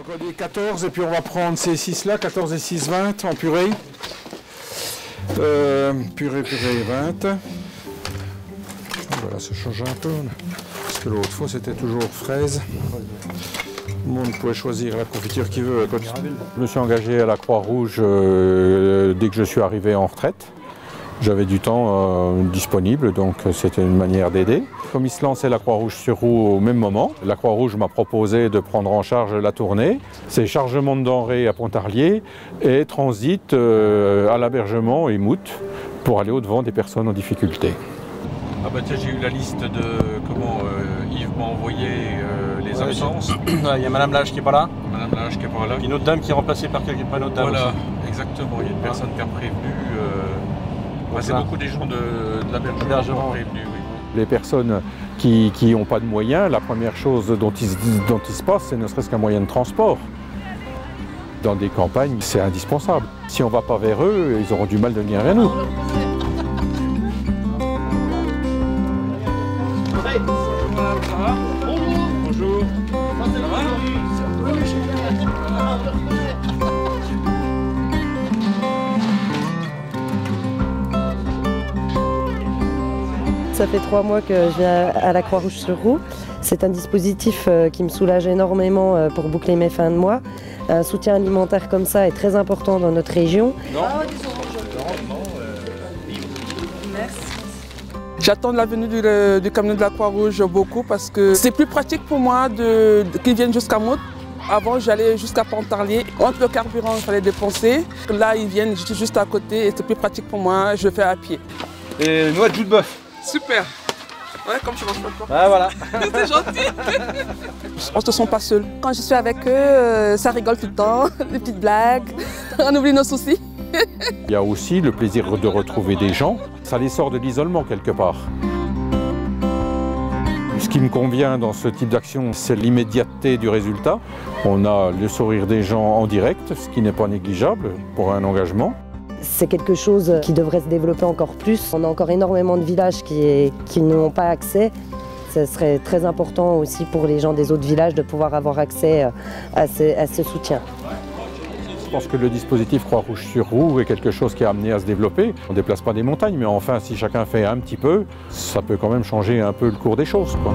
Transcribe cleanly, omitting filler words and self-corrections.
Encodé 14 et puis on va prendre ces 6 là, 14 et 6, 20 en purée. Purée 20. Voilà, ça change un peu. Parce que l'autre fois c'était toujours fraise. Tout le monde pouvait choisir la confiture qu'il veut. Je me suis engagé à la Croix-Rouge dès que je suis arrivé en retraite. J'avais du temps disponible, donc c'était une manière d'aider. Comme il se lançait la Croix-Rouge sur Roue au même moment, la Croix-Rouge m'a proposé de prendre en charge la tournée. C'est chargement de denrées à Pontarlier et transit à l'Abergement et Mout pour aller au-devant des personnes en difficulté. Ah bah tiens, j'ai eu la liste de comment Yves m'a envoyé les absences. Il y a Madame Lage qui n'est pas là. Madame Lage qui n'est pas là. Une autre dame qui est remplacée par quelqu'un, pas une autre dame. Voilà, aussi. exactement. Il y a une personne qui a prévenu. C'est beaucoup des gens de l'Abergement qui ont prévenu. Oui. Les personnes qui n'ont pas de moyens, la première chose dont il se passe, c'est ne serait-ce qu'un moyen de transport. Dans des campagnes, c'est indispensable. Si on ne va pas vers eux, ils auront du mal de venir vers nous. Bonjour. Ça fait 3 mois que je viens à la Croix-Rouge-sur-Roue. C'est un dispositif qui me soulage énormément pour boucler mes fins de mois. Un soutien alimentaire comme ça est très important dans notre région. J'attends la venue du camion de la Croix-Rouge beaucoup parce que c'est plus pratique pour moi qu'ils viennent jusqu'à Mout. Avant, j'allais jusqu'à Pontarlier. Entre le carburant, il fallait dépenser. Là, ils viennent juste à côté et c'est plus pratique pour moi. Je fais à pied. Et noix de jus de bœuf. Super. Ouais, comme je mange pas de porc. Ah voilà. C'est gentil. On se sent pas seul. Quand je suis avec eux, ça rigole tout le temps. Des petites blagues. On oublie nos soucis. Il y a aussi le plaisir de retrouver des gens. Ça les sort de l'isolement quelque part. Ce qui me convient dans ce type d'action, c'est l'immédiateté du résultat. On a le sourire des gens en direct, ce qui n'est pas négligeable pour un engagement. C'est quelque chose qui devrait se développer encore plus. On a encore énormément de villages qui n'ont pas accès. Ce serait très important aussi pour les gens des autres villages de pouvoir avoir accès à ce soutien. Je pense que le dispositif Croix-Rouge-sur-Roue est quelque chose qui est amené à se développer. On ne déplace pas des montagnes, mais enfin, si chacun fait un petit peu, ça peut quand même changer un peu le cours des choses, quoi.